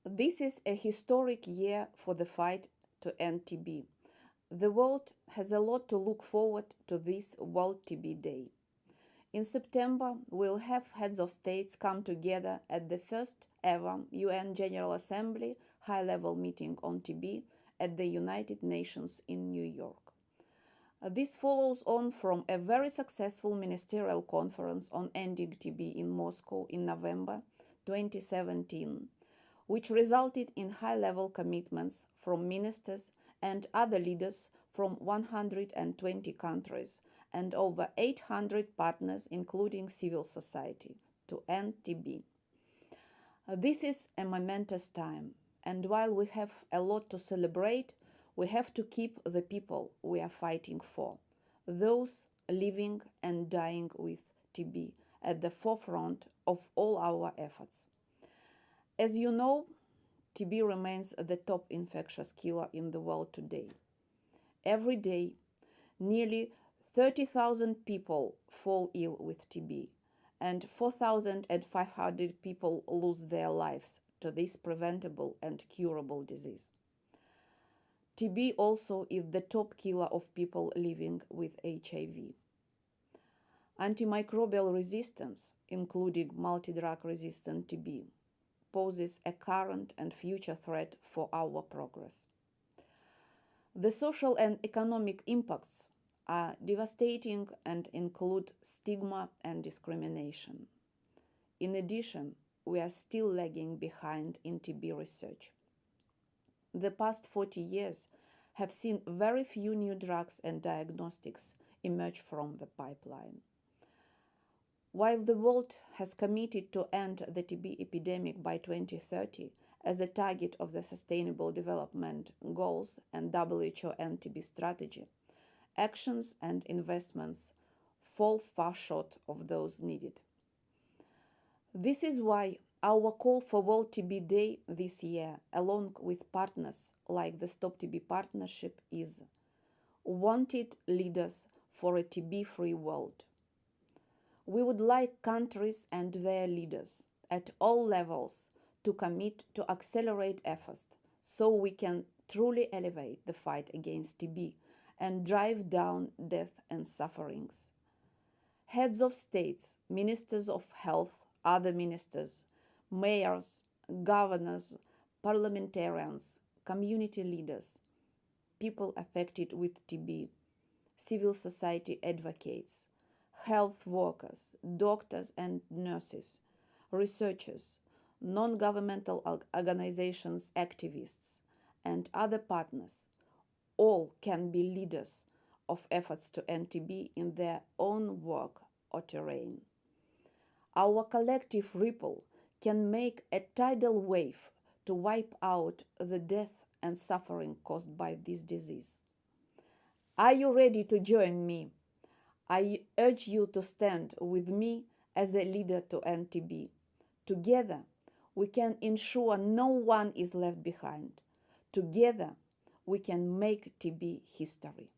This is a historic year for the fight to end TB. The world has a lot to look forward to this World TB Day. In September, we'll have heads of states come together at the first ever UN General Assembly high-level meeting on TB at the United Nations in New York. This follows on from a very successful Ministerial Conference on ending TB in Moscow in November 2017, which resulted in high-level commitments from ministers and other leaders from 120 countries and over 800 partners, including civil society, to end TB. This is a momentous time, and while we have a lot to celebrate, we have to keep the people we are fighting for, those living and dying with TB, at the forefront of all our efforts. As you know, TB remains the top infectious killer in the world today. Every day, nearly 30,000 people fall ill with TB, and 4,500 people lose their lives to this preventable and curable disease. TB also is the top killer of people living with HIV. Antimicrobial resistance, including multi-drug-resistant TB, poses a current and future threat for our progress. The social and economic impacts are devastating and include stigma and discrimination. In addition, we are still lagging behind in TB research. The past 40 years have seen very few new drugs and diagnostics emerge from the pipeline. While the world has committed to end the TB epidemic by 2030 as a target of the Sustainable Development Goals and WHO anti-TB strategy, actions and investments fall far short of those needed. This is why our call for World TB Day this year, along with partners like the Stop TB Partnership, is wanted leaders for a TB-free world. We would like countries and their leaders at all levels to commit to accelerate efforts so we can truly elevate the fight against TB and drive down death and sufferings. Heads of states, ministers of health, other ministers, mayors, governors, parliamentarians, community leaders, people affected with TB, civil society advocates, health workers, doctors and nurses, researchers, non-governmental organizations, activists, and other partners, all can be leaders of efforts to end TB in their own work or terrain. Our collective ripple can make a tidal wave to wipe out the death and suffering caused by this disease. Are you ready to join me? I urge you to stand with me as a leader to end TB. Together, we can ensure no one is left behind. Together, we can make TB history.